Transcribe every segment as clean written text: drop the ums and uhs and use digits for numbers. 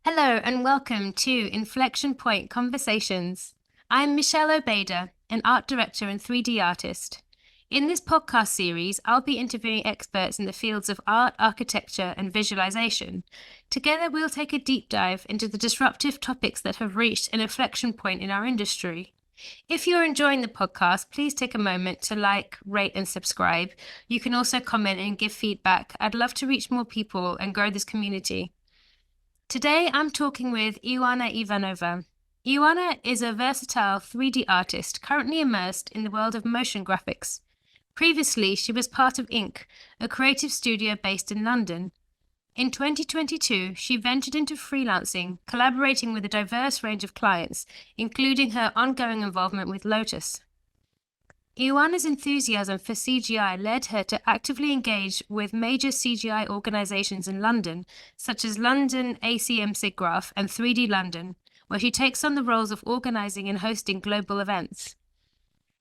Hello and welcome to Inflection Point Conversations. I'm Michelle Obeda, an art director and 3D artist. In this podcast series, I'll be interviewing experts in the fields of art, architecture, and visualization. Together, we'll take a deep dive into the disruptive topics that have reached an inflection point in our industry. If you're enjoying the podcast, please take a moment to like, rate, and subscribe. You can also comment and give feedback. I'd love to reach more people and grow this community. Today, I'm talking with Ioanna Ivanova. Ioanna is a versatile 3D artist currently immersed in the world of motion graphics. Previously, she was part of Ink, a creative studio based in London. In 2022, she ventured into freelancing, collaborating with a diverse range of clients, including her ongoing involvement with Lotus. Ioanna's enthusiasm for CGI led her to actively engage with major CGI organizations in London, such as London ACM-SIGGRAPH and 3D London, where she takes on the roles of organizing and hosting global events.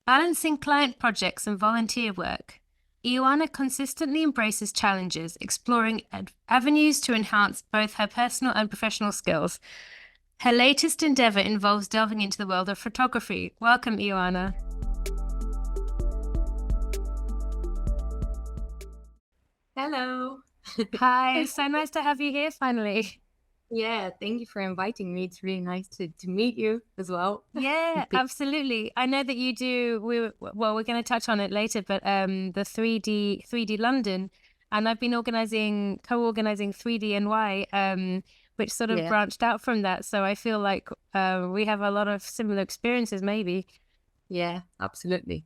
Balancing client projects and volunteer work, Ioanna consistently embraces challenges, exploring avenues to enhance both her personal and professional skills. Her latest endeavor involves delving into the world of photography. Welcome, Ioanna. Hello. Hi, it's so nice to have you here finally. Yeah, thank you for inviting me. It's really nice to meet you as well. Yeah, absolutely. I know that you do. We're going to touch on it later, but the 3D London, and I've been co-organizing 3D NY, which sort of Yeah, branched out from that. So I feel like we have a lot of similar experiences, maybe. yeah, absolutely.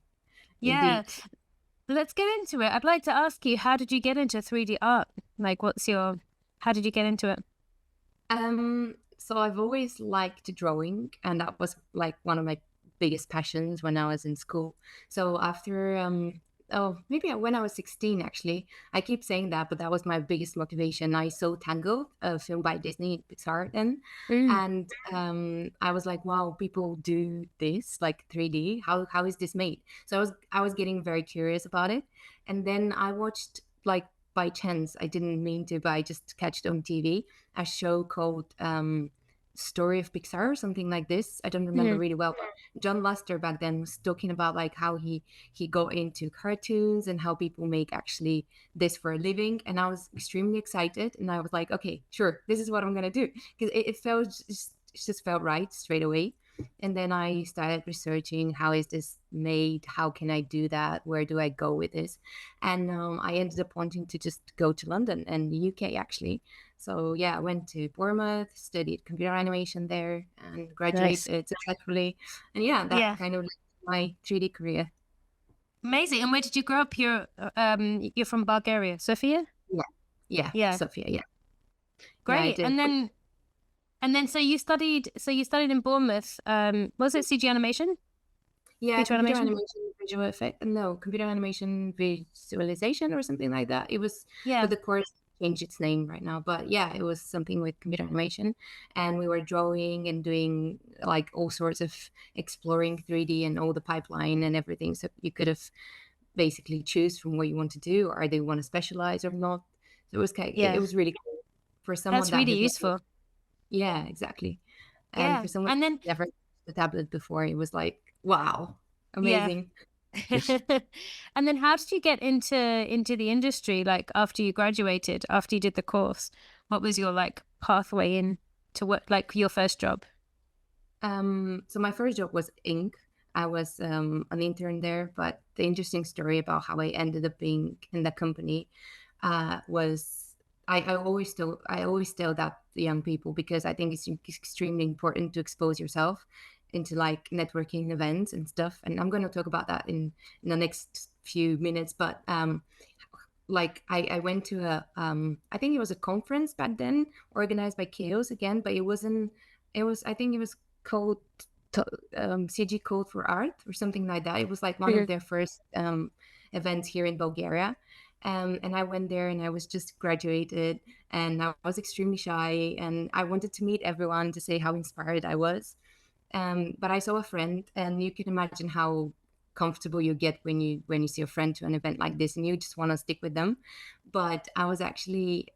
Yeah, Indeed. let's get into it. I'd like to ask you, how did you get into 3D art? Like, how did you get into it? So I've always liked drawing, and that was like one of my biggest passions when I was in school. So after maybe when I was 16 actually. I keep saying that, but that was my biggest motivation. I saw Tangled, a film by Disney Pixar then, Mm. and I was like, wow, people do this like 3D. How is this made? So I was getting very curious about it. And then I watched, like, by chance, I didn't mean to, but I just catched on TV a show called Story of Pixar or something like this. I don't remember Mhm. really well, but John Lasseter back then was talking about like how he got into cartoons and how people make actually this for a living. And I was extremely excited, and I was like, okay, sure, this is what I'm gonna do, because it just felt right straight away. And then I started researching, how is this made, how can I do that, where do I go with this. And I ended up wanting to just go to London and the UK actually. So yeah, I went to Bournemouth, studied computer animation there, and Nice. graduated successfully. And yeah, that Yeah. kind of led to my 3D career. Amazing. And where did you grow up? You're from Bulgaria, Sofia? Yeah, yeah, Yeah, Sophia. Yeah, yeah, I great. did. And then so you studied in Bournemouth. Was it CG animation? Yeah, Feature computer animation? animation, visual effect. No, computer animation visualization or something like that. It was, Yeah. but the course changed its name right now. But yeah, it was something with computer animation, and we were drawing and doing like all sorts of exploring 3D and all the pipeline and everything. So you could have basically choose from what you want to do, or they want to specialize or not. So it Yeah. was really cool for someone That's that really has never. useful. Yeah, exactly. And Yeah. for someone And then who's never used the tablet before, it was like, wow, yeah. amazing. And then how did you get into the industry, like after you graduated, after you did the course? What was your like pathway in to work, like your first job? So my first job was Inc. I was an intern there, but the interesting story about how I ended up being in the company was I always tell that to young people, because I think it's extremely important to expose yourself into like networking events and stuff. And I'm going to talk about that in the next few minutes. But like I went to I think it was a conference back then, organized by Chaos again, but it wasn't. It was, I think it was called to, CG Code for Art or something like that. It was like one of Mhm. their first events here in Bulgaria. And I went there, and I was just graduated, and I was extremely shy, and I wanted to meet everyone to say how inspired I was. But I saw a friend, and you can imagine how comfortable you get when you see a friend to an event like this, and you just want to stick with them. But I was actually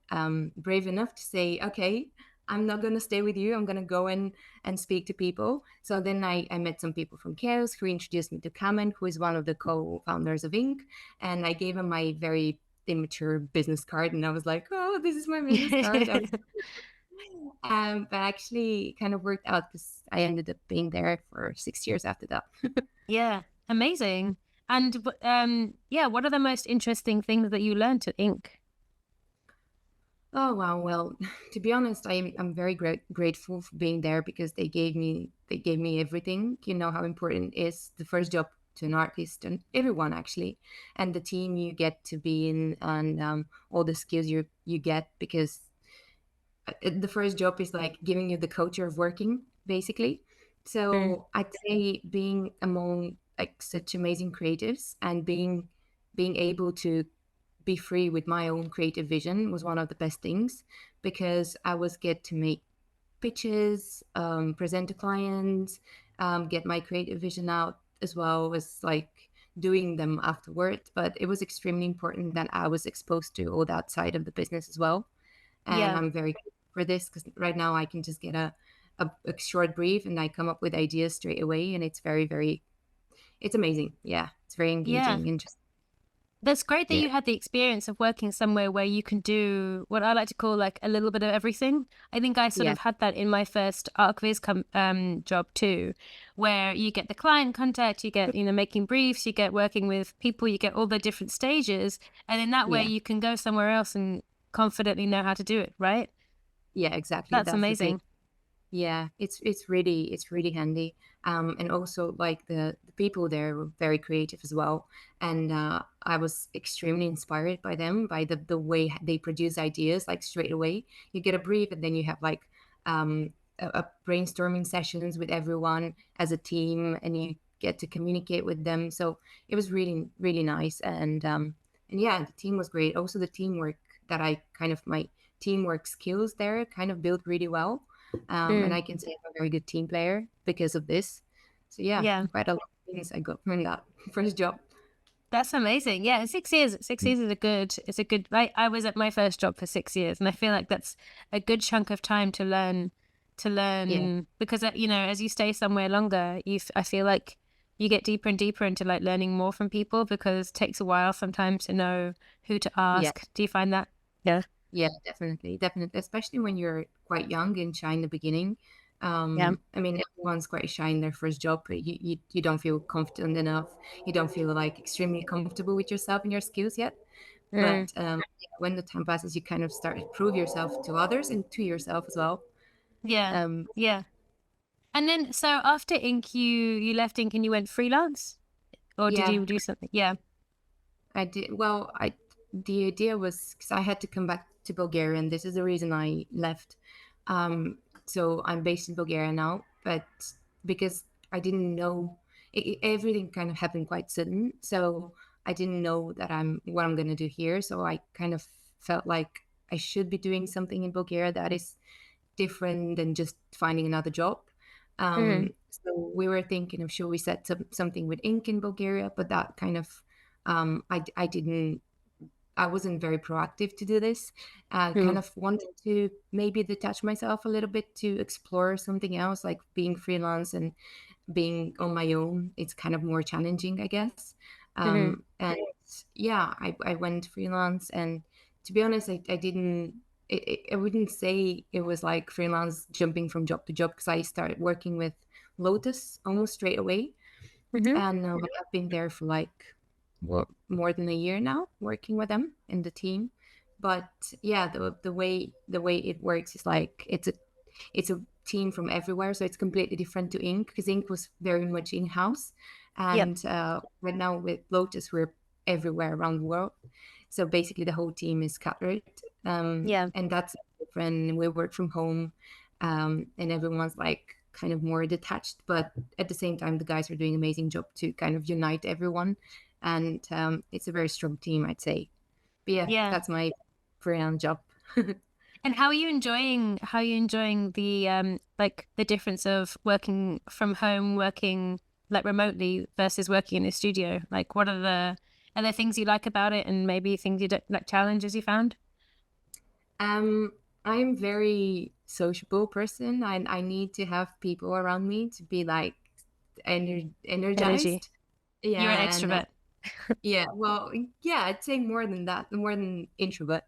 brave enough to say, okay, I'm not going to stay with you. I'm going to go in and speak to people. So then I met some people from Chaos who introduced me to Kamen, who is one of the co-founders of Inc. And I gave him my very immature business card, and I was like, oh, this is my business card. But actually kind of worked out because I ended up being there for 6 years after that. Yeah, amazing. And yeah, what are the most interesting things that you learned at Inc? Oh wow! Well, to be honest, I'm very grateful for being there because they gave me everything. You know how important is the first job to an artist and everyone actually, and the team you get to be in, and all the skills you get because the first job is like giving you the culture of working basically. Mm, So I'd say being among like such amazing creatives and being able to be free with my own creative vision was one of the best things because I was get to make pitches, present to clients, get my creative vision out as well as like doing them afterward. But it was extremely important that I was exposed to all that side of the business as well. And yeah, I'm very grateful for this because right now I can just get a short brief and I come up with ideas straight away. And it's it's amazing. Yeah, it's very yeah. engaging. Interesting. That's great that Yeah. you had the experience of working somewhere where you can do what I like to call like a little bit of everything. I think I sort Yeah. of had that in my first ArcViz job too, where you get the client contact, you get, making briefs, you get working with people, you get all the different stages. And in that way, Yeah. you can go somewhere else and confidently know how to do it, right? Yeah, exactly. That's That's the thing. amazing. Yeah, it's really handy. And also like the people there were very creative as well. And I was extremely inspired by them, by the way they produce ideas like straight away. You get a brief and then you have like a brainstorming sessions with everyone as a team and you get to communicate with them. So it was really, really nice. And yeah, the team was great. Also the teamwork that I kind of my teamwork skills there kind of built really well, and Mm, I can say I'm a very good team player because of this. So yeah, yeah. quite a lot of things I got from that first job. That's amazing. Yeah, 6 years. 6 years is a good. It's a good. I was at my first job for 6 years, and I feel like that's a good chunk of time to learn. To Yeah, learn because as you stay somewhere longer, I feel like you get deeper and deeper into like learning more from people because it takes a while sometimes to know who to yeah, ask. Do you find that? Yeah. yeah, definitely, definitely. Especially when you're quite young and shy in the beginning. Yeah. I mean, everyone's quite shy in their first job, but you don't feel confident enough. You don't feel like extremely comfortable with yourself and your skills yet. Mm, But yeah, when the time passes, you kind of start to prove yourself to others and to yourself as well. yeah. Um, Yeah. And then so after Ink, you left Ink and you went freelance, or did yeah, you do something? Yeah. I did. Well, I the idea was because I had to come back to Bulgaria, and this is the reason I left. So I'm based in Bulgaria now, but because I didn't know, everything kind of happened quite sudden. So I didn't know that what I'm gonna do here. So I kind of felt like I should be doing something in Bulgaria that is different than just finding another job. Mm, So we were thinking of should we set up something with Ink in Bulgaria, but that kind of I didn't I wasn't very proactive to do this. I kind mm, of wanted to maybe detach myself a little bit to explore something else, like being freelance and being on my own. It's kind of more challenging, I guess. mm, And yeah, I went freelance, and to be honest, I didn't. I wouldn't say it was like freelance jumping from job to job because I started working with Lotus almost straight away, mm, and I've been there for like more than a year now, working with them in the team. But yeah, the way it works is like it's a team from everywhere, so it's completely different to Inc. because Inc. was very much in house, yep. and right now with Lotus we're everywhere around the world. So basically, the whole team is scattered, Yeah. and that's different. We work from home, and everyone's like kind of more detached, but at the same time, the guys are doing an amazing job to kind of unite everyone, and it's a very strong team, I'd say. But yeah, Yeah. that's my freelance job. And how are you enjoying the like the difference of working from home, working like remotely versus working in a studio? Like what are there things you like about it and maybe things you don't like challenges you found? Um, I'm very sociable person. I need to have people around me to be like Energy. energized. You're an Yeah, and extrovert. yeah, well, yeah, I'd say more than that, more than introvert.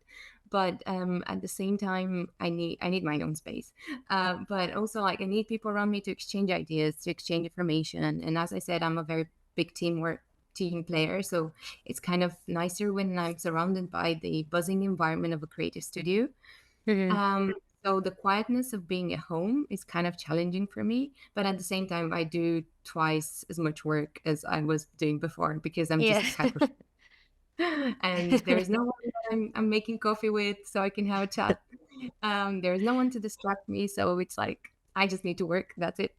But at the same time, I need my own space. But also, like, I need people around me to exchange ideas, to exchange information. And as I said, I'm a very big team player, so it's kind of nicer when I'm surrounded by the buzzing environment of a creative studio. Mhm. Um, so the quietness of being at home is kind of challenging for me, but at the same time, I do twice as much work as I was doing before because I'm Yeah. just hyper. And there's no one that I'm making coffee with, so I can have a chat. There's no one to distract me, so it's like I just need to work. That's it.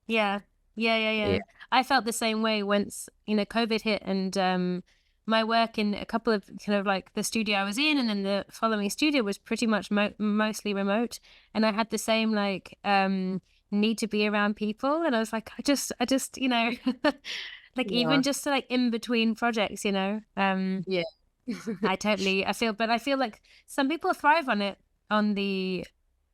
Yeah. Yeah, yeah, Yeah, yeah. I felt the same way once, COVID hit, and my work in a couple of kind of like the studio I was in and then the following studio was pretty much mostly remote. And I had the same like need to be around people. And I was like, I just, like yeah, even just like in between projects, yeah, I feel like some people thrive on it, on the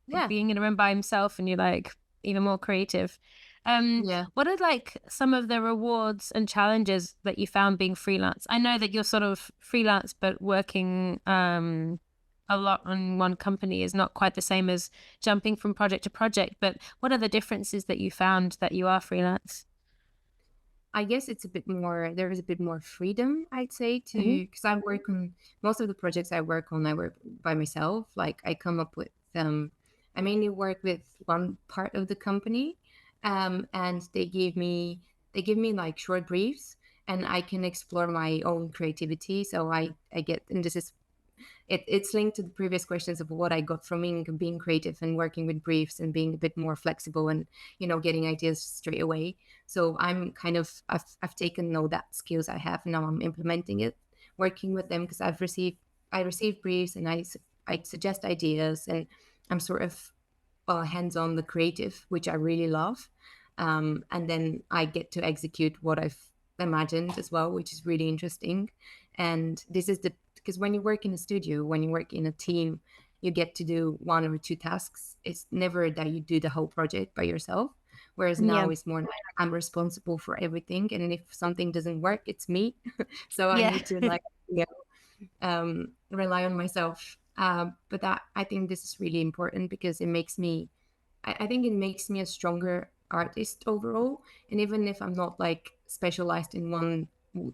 yeah, being in a room by himself and you're like even more creative. yeah. What are like some of the rewards and challenges that you found being freelance? I know that you're sort of freelance, but working a lot on one company is not quite the same as jumping from project to project. But what are the differences that you found that you are freelance? I guess it's a bit more, there is a bit more freedom, I'd say, Hmm. to, because I work on most of the projects I work on, I work by myself. Like I come up with, I mainly work with one part of the company, and they give me like short briefs, and I can explore my own creativity. So I get, and this is it's linked to the previous questions of what I got from being creative and working with briefs and being a bit more flexible and getting ideas straight away. So I'm kind of I've taken all that skills I have and now I'm implementing it, working with them because I receive briefs and I suggest ideas and I'm sort of hands on the creative, which I really love. And then I get to execute what I've imagined as well, which is really interesting. And this is because when you work in a studio, when you work in a team, you get to do one or two tasks. It's never that you do the whole project by yourself. Whereas Yeah, now it's more like I'm responsible for everything. And if something doesn't work, it's me. So I yeah, need to like, rely on myself. But that I think this is really important because it makes me I think it makes me a stronger artist overall. And even if I'm not like specialized in one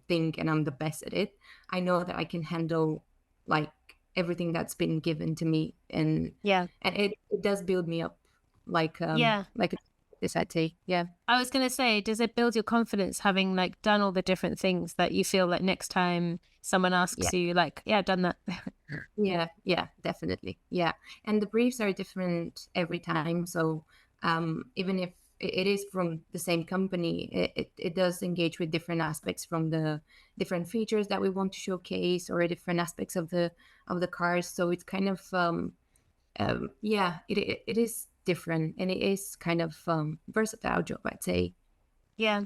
thing and I'm the best at it, I know that I can handle like everything that's been given to me, and yeah, it does build me up yeah. like this I'd say. Yeah. I was gonna say, does it build your confidence having like done all the different things that you feel like next time someone Yeah. asks you, like, yeah, I've done that. Yeah, yeah, definitely. Yeah. And the briefs are different every time. So even if it is from the same company, it does engage with different aspects from the different features that we want to showcase or different aspects of the cars. So it's kind of yeah, it is different and it is kind of versatile job, I'd say. Yeah.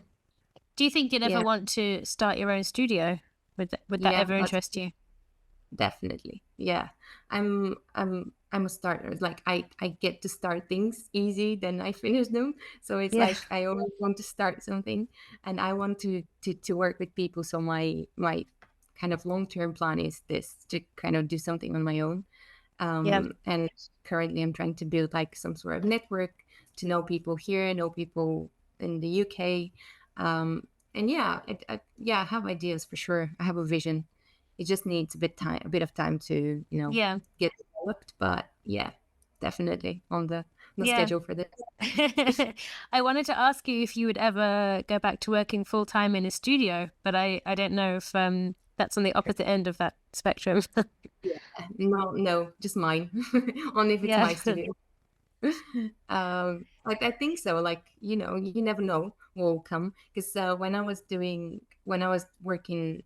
Do you think you'd ever Yeah, want to start your own studio? Would that yeah, ever that's interest you? definitely. Yeah. I'm a starter. Like I get to start things easy, then I finish them. So it's Yeah. like I always want to start something and I want to work with people. So my kind of long-term plan is this to kind of do something on my own. Yeah. And currently I'm trying to build like some sort of network to know people here, know people in the UK. And yeah, yeah, I have ideas for sure. I have a vision. It just needs a bit of time to, Yeah. get developed. But yeah, definitely on the Yeah. schedule for this. I wanted to ask you if you would ever go back to working full time in a studio, but I don't know if that's on the opposite end of that spectrum. Yeah, no, no, just mine. Only if it's Yeah. my studio. I think so. Like, you never know what will come. Because when I was working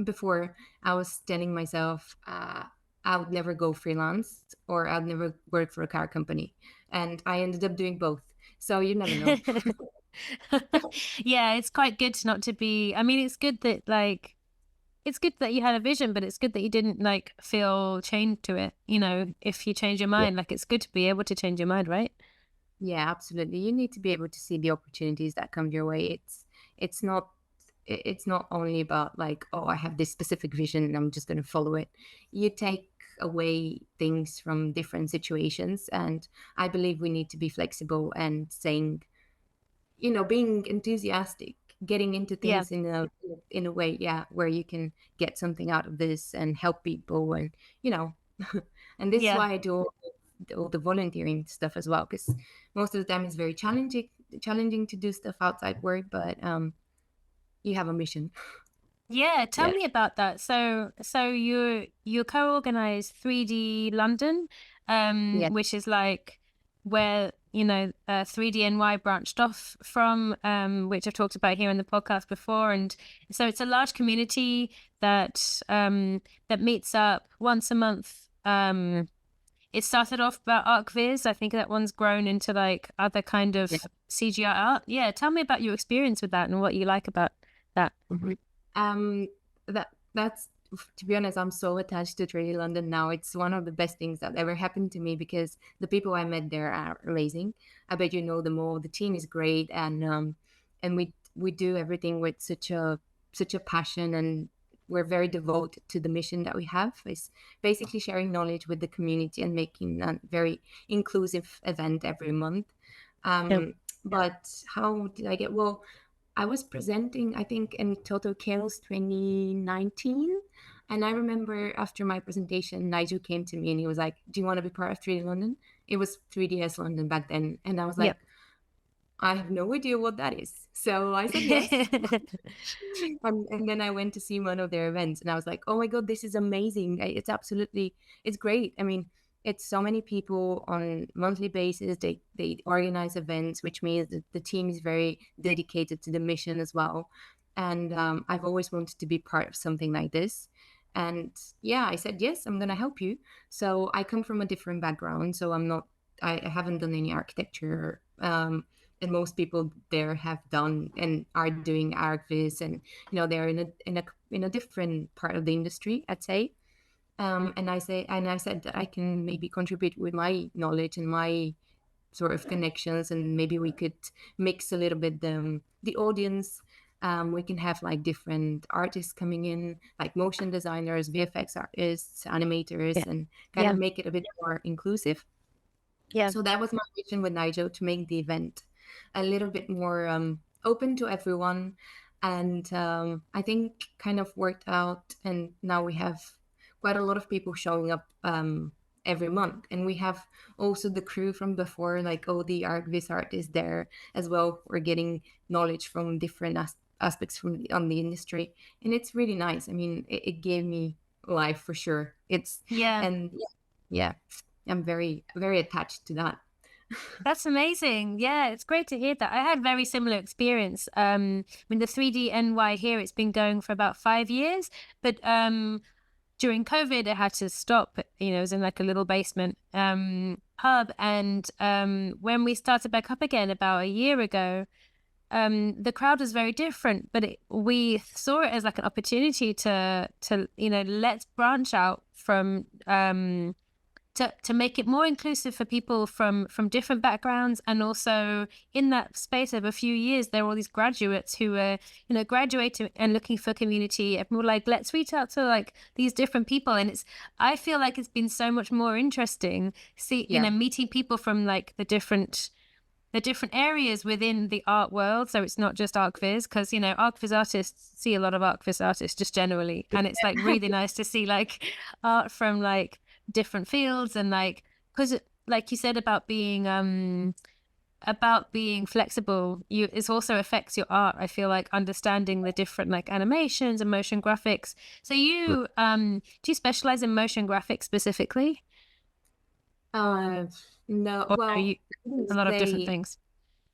before, I was telling myself I would never go freelance or I'd never work for a car company, and I ended up doing both. So you never know. Yeah, it's quite good not to be. I mean, it's good that like it's good that you had a vision, but it's good that you didn't like feel chained to it. You know, if you change your Yeah. mind, like it's good to be able to change your mind, right? Yeah, absolutely. You need to be able to see the opportunities that come your way. It's not it's not only about like, oh, I have this specific vision and I'm just going to follow it. You take away things from different situations, and I believe we need to be flexible and saying, being enthusiastic, getting into Yeah, things in a way, yeah, where you can get something out of this and help people, and you know, and this is yeah. why I do all the volunteering stuff as well, because most of the time it's very challenging to do stuff outside work, but you have a mission. Yeah, tell Yeah, me about that. So you co-organize 3D London, yeah. which is like where 3DNY branched off from, which I've talked about here in the podcast before. And so it's a large community that meets up once a month. It started off about ArcViz. I think that one's grown into like other kind Yeah. of CGI art. Yeah, tell me about your experience with that and what you like about that. Mhm. Um, that's to be honest, I'm so attached to Trade London now. It's one of the best things that ever happened to me because the people I met there are amazing. I bet you know them all. The team is great, and we do everything with such a passion, and we're very devoted to the mission that we have. It's basically sharing knowledge with the community and making a very inclusive event every month. Yeah. But how did I get? Well, I was presenting, I think, in Total Chaos 2019. And I remember after my presentation, Nigel came to me and he was like, "Do you want to be part of 3D London?" It was 3DS London back then. And I was like, Yep. I have no idea what that is. So I said yes. And then I went to see one of their events and I was like, oh my God, this is amazing. It's great. I mean, it's so many people on monthly basis. They organize events, which means that the team is very dedicated to the mission as well. And I've always wanted to be part of something like this. And yeah, I said, yes, I'm going to help you. So I come from a different background. So I haven't done any architecture. And most people there have done and are doing ArcViz, and they're in a different part of the industry, I'd say. And I said that I can maybe contribute with my knowledge and my sort of connections, and maybe we could mix a little bit the audience. We can have like different artists coming in, like motion designers, VFX artists, animators, Yeah. and kind of Yeah. make it a bit more inclusive. Yeah. So that was my vision with Nigel, to make the event a little bit more open to everyone. And I think kind of worked out. And now we have quite a lot of people showing up every month. And we have also the crew from before, like all the ArcViz artists there as well. We're getting knowledge from different aspects on the industry. And it's really nice. I mean, it gave me life for sure. Yeah. And yeah, I'm very, very attached to that. That's amazing. Yeah, it's great to hear that. I had very similar experience. I mean, the 3D NY here, it's been going for about 5 years, but during COVID, it had to stop. It was in like a little basement pub, and when we started back up again about a year ago, the crowd was very different, but we saw it as like an opportunity to let's branch out from to make it more inclusive for people from different backgrounds. And also in that space of a few years, there were all these graduates who were graduating and looking for community, and we were like, let's reach out to like these different people. And I feel like it's been so much more interesting Yeah, meeting people from like the different areas within the art world. So it's not just ArcViz, because ArcViz artists see a lot of ArcViz artists just generally, and it's like really nice to see like art from like different fields. And like, because like you said about being flexible, it also affects your art. I feel like understanding the different like animations and motion graphics. So do you specialize in motion graphics specifically, uh, no, or are well, you I wouldn't a lot of different say, things?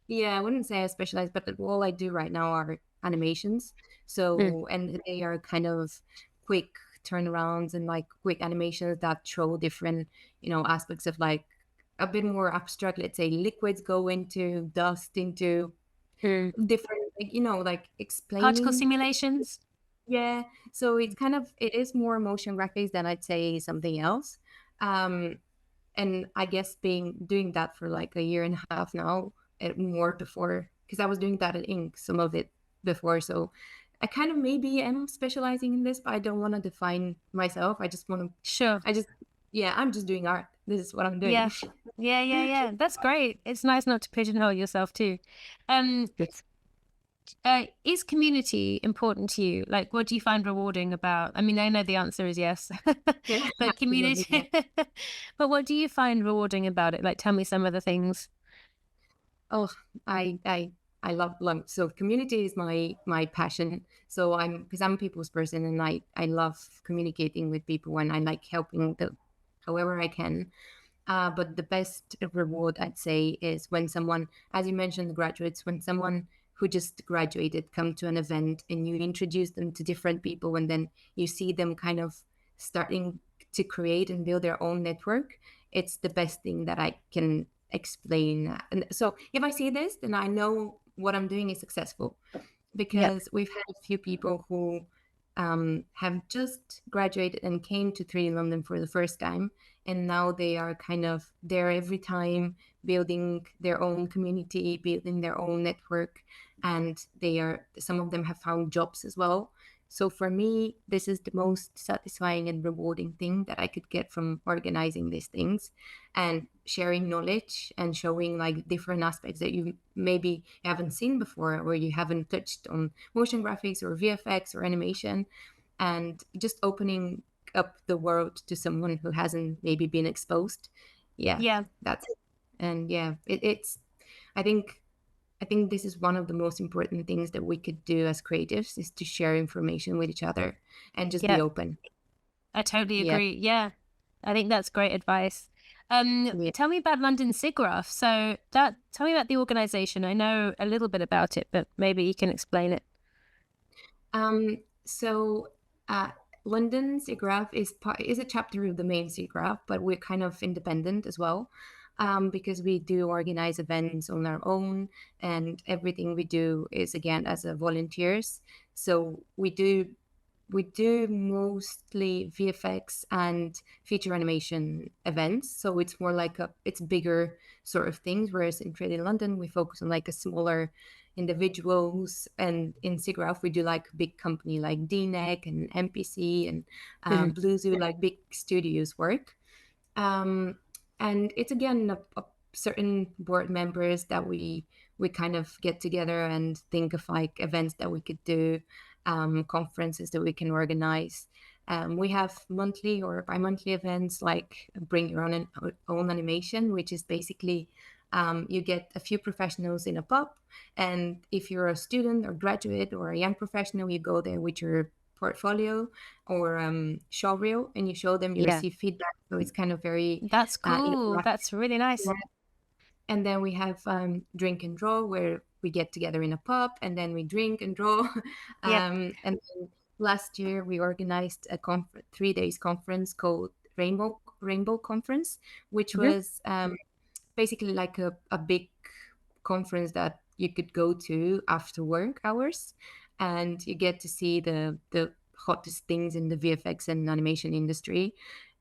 yeah, I wouldn't say I specialize, but all I do right now are animations. Mm, So, and they are kind of quick turnarounds and like quick animations that show different, aspects of like a bit more abstract, let's say liquids go into dust, into mm. different, like, like Particle explaining. simulations. Yeah, so it's kind of it is more motion graphics than I'd say something else. Um, and I guess being doing that for like a year and a half now, more before because I was doing that at ink, some of it before. So I kind of maybe am specializing in this, but I don't want to define myself. I just want to, Sure. I just, yeah, I'm just doing art. This is what I'm doing. Yeah. Yeah. That's great. It's nice not to pigeonhole yourself too. Um, Yes. is community important to you? Like, what do you find rewarding about? I mean, I know the answer is yes, Yeah, but absolutely. Yeah. community. But what do you find rewarding about it? Like, tell me some of the things. Oh, I I I love lunch. So community is my passion. So because I'm a people's person and I love communicating with people and I like helping the however I can. But the best reward I'd say is when someone, as you mentioned, the graduates, when someone who just graduated come to an event and you introduce them to different people and then you see them kind of starting to create and build their own network. It's the best thing that I can explain. And so if I see this, then I know what I'm doing is successful Yep. because we've had a few people who have just graduated and came to 3D London for the first time. And now they are kind of there every time, building their own community, building their own network. And some of them have found jobs as well. So for me, this is the most satisfying and rewarding thing that I could get from organizing these things and sharing knowledge and showing like different aspects that you maybe haven't seen before or you haven't touched on motion graphics or VFX or animation and just opening up the world to someone who hasn't maybe been exposed. Yeah, Yeah. that's it. And yeah, it's I think I think this is one of the most important things that we could do as creatives is to share information with each other and just be Yep. open. I totally Yeah. agree. Yeah. I think that's great advice. Yeah. Tell me about London SIGGRAPH. Tell me about the organization. I know a little bit about it, but maybe you can explain it. So London SIGGRAPH is a chapter of the main SIGGRAPH, but we're kind of independent as well. Because we do organize events on our own, and everything we do is again as a volunteers. So we do mostly VFX and feature animation events. So it's more like it's bigger sort of things. Whereas in Trade in London, we focus on like a smaller individuals. And in SIGGRAPH, we do like big company like DNEC and MPC and Mhm. Blue Zoo, like big studios work. Um, and it's again a certain board members that we kind of get together and think of like events that we could do, conferences that we can organize. We have monthly or bi-monthly events like Bring Your Own Animation, which is basically you get a few professionals in a pub, and if you're a student or graduate or a young professional, you go there with your portfolio or show reel and you show them, you Yeah. receive feedback. So it's kind of very That's cool. interactive. That's really nice. And then we have drink and draw where we get together in a pub and then we drink and draw. Yep. And then last year we organized a 3 days conference called Rainbow Conference, which Mhm. was basically like a big conference that you could go to after work hours and you get to see the hottest things in the VFX and animation industry.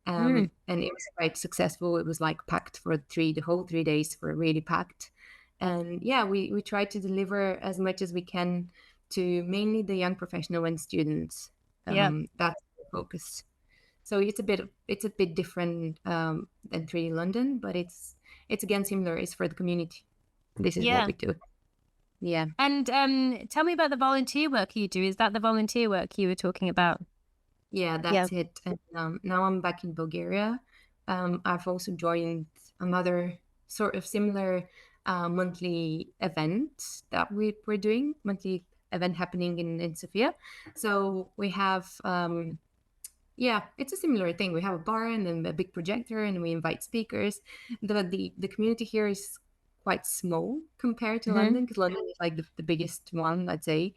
Mm. And it was quite successful. It was like packed for the whole 3 days were really packed. And yeah, we try to deliver as much as we can to mainly the young professional and students. Yep. That's the focus. So it's a bit different than 3D London, but it's again similar. It's for the community. This is what Yeah. we do. Yeah, And tell me about the volunteer work you do. Is that the volunteer work you were talking about? yeah, Yeah. that's it. And now I'm back in Bulgaria. I've also joined another sort of similar monthly event that we're doing, monthly event happening in Sofia. So we have yeah, it's a similar thing. We have a bar and then a big projector, and we invite speakers. The community here is quite small compared to Hmm. London, because London is like the biggest one, I'd say.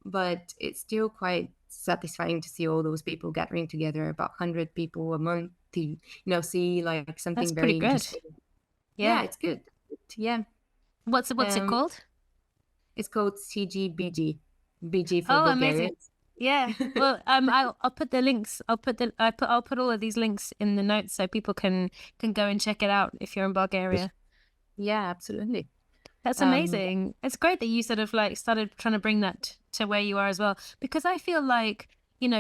But it's still quite satisfying to see all those people gathering together, about 100 people a month to see like That's something pretty very good. interesting. Yeah. Yeah, it's good. Yeah, What's it um, called? it's called CGBG, BG for Oh, Bulgaria. amazing. Yeah. Well, I'll put the links. I'll put all of these links in the notes so people can go and check it out if you're in Bulgaria. Yeah, absolutely. That's Um, amazing. It's great that you sort of like started trying to bring that to where you are as well. Because I feel like,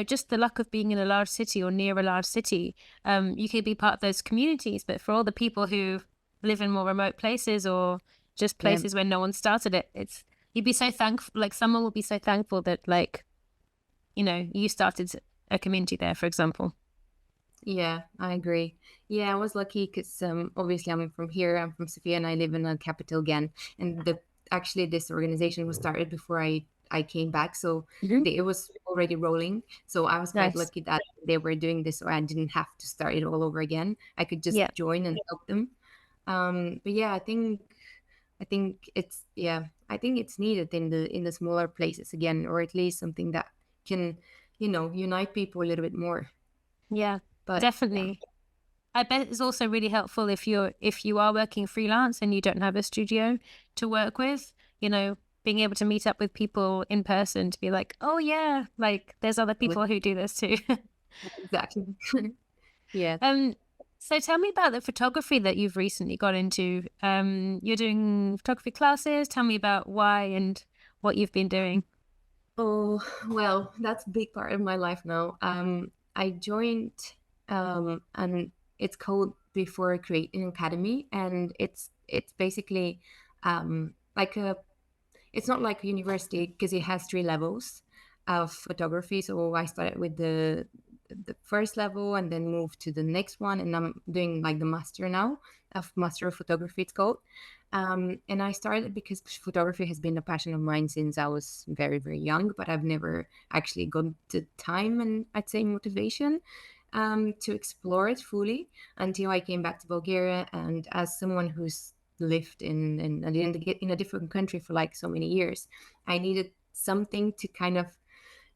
just the luck of being in a large city or near a large city, you could be part of those communities. But for all the people who live in more remote places or just yeah, places where no one started it, you'd be so thankful. Like someone will be so thankful that like, you started a community there, for example. yeah, I agree. Yeah, I was lucky because obviously I'm from here. I'm from Sofia, and I live in the capital again. And actually this organization was started before I came back, so Hmm. it was already rolling. So I was quite Nice. lucky that they were doing this, so I didn't have to start it all over again. I could just Yeah. join and help them. But yeah, I think it's needed in the smaller places again, or at least something that can, unite people a little bit more. Yeah, But yeah, definitely. I bet it's also really helpful if you are working freelance and you don't have a studio to work with, being able to meet up with people in person to be like, oh yeah, like there's other people who do this too. exactly. Yeah. um, so tell me about the photography that you've recently got into. You're doing photography classes. Tell me about why and what you've been doing. Oh, well, that's a big part of my life now. I joined, and it's called Before Creating Academy, and it's basically like a it's not like a university because it has three levels of photography. So I started with the first level and then moved to the next one, and I'm doing like the master now of master of photography. It's called. And I started because photography has been a passion of mine since I was very, very young, but I've never actually got the time and I'd say motivation to explore it fully until I came back to Bulgaria. And as someone who's lived in a different country for like so many years, I needed something to kind of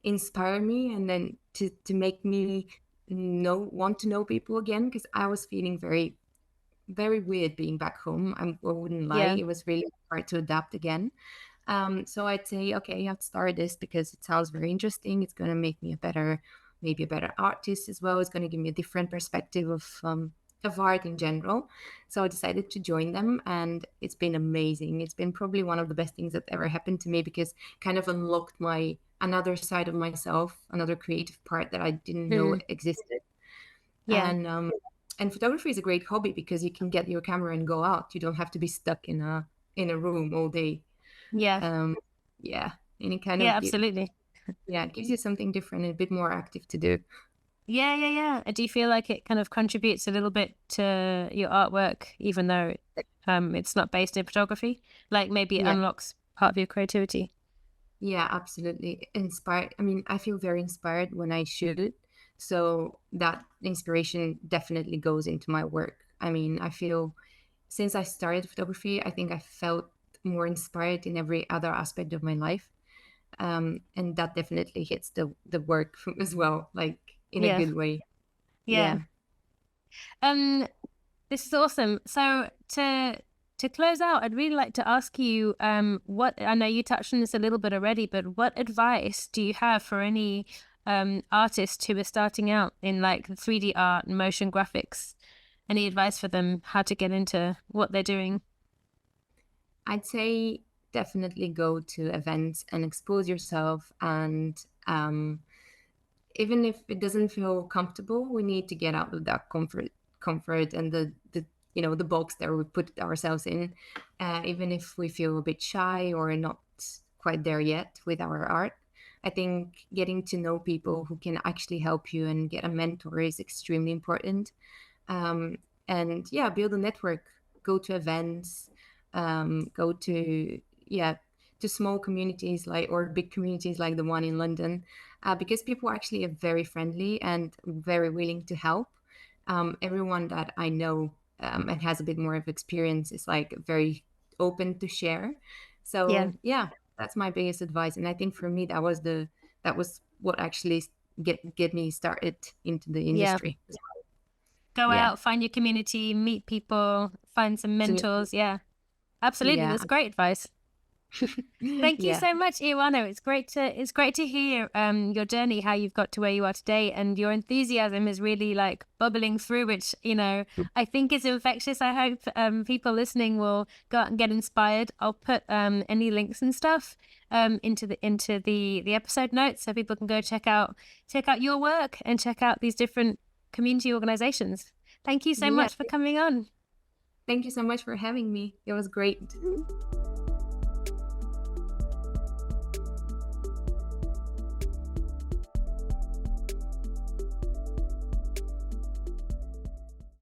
inspire me and then to make me want to know people again, because I was feeling very, very weird being back home. I wouldn't lie, Yeah. it was really hard to adapt again. So I'd say, okay, you have to start this because it sounds very interesting. It's going to make me maybe a better artist as well. It's going to give me a different perspective of art in general. So I decided to join them, and it's been amazing. It's been probably one of the best things that ever happened to me because kind of unlocked my another side of myself, another creative part that I didn't know Mm. existed. Yeah. And photography is a great hobby because you can get your camera and go out. You don't have to be stuck in a room all day. Yeah. um yeah, and it kind Yeah, of absolutely. it gives you something different and a bit more active to do. Yeah, yeah, yeah. Do you feel like it kind of contributes a little bit to your artwork, even though it's not based in photography? Like maybe it Yeah, unlocks part of your creativity. yeah, absolutely inspired. I mean, I feel very inspired when I shoot it, so that inspiration definitely goes into my work. I mean, I feel since I started photography, I think I felt more inspired in every other aspect of my life. And that definitely hits the work as well, like in a Yeah, good way. yeah. Yeah. Um, this is awesome. So to close out, I'd really like to ask you, what I know you touched on this a little bit already, but what advice do you have for any artists who are starting out in like 3D art and motion graphics? Any advice for them how to get into what they're doing? I'd say definitely go to events and expose yourself. And even if it doesn't feel comfortable, we need to get out of that comfort and the the box that we put ourselves in. Even if we feel a bit shy or not quite there yet with our art, I think getting to know people who can actually help you and get a mentor is extremely important. um, and yeah, build a network, go to events, go to yeah, to small communities like or big communities like the one in London, because people actually are very friendly and very willing to help. Everyone that I know and has a bit more of experience is like very open to share. Yeah, So yeah, that's my biggest advice, and I think for me that was what actually get me started into the yeah. industry. Go Yeah. out, find your community, meet people, find some Absolutely. mentors. Yeah, absolutely. Yeah, That's great advice. Thank you Yeah. so much, Ioanna. It's great to hear your journey, how you've got to where you are today, and your enthusiasm is really like bubbling through, which I think is infectious. I hope people listening will go out and get inspired. I'll put any links and stuff into the episode notes so people can go check out your work and check out these different community organizations. Thank you so Yeah. much for coming on. Thank you so much for having me. It was great.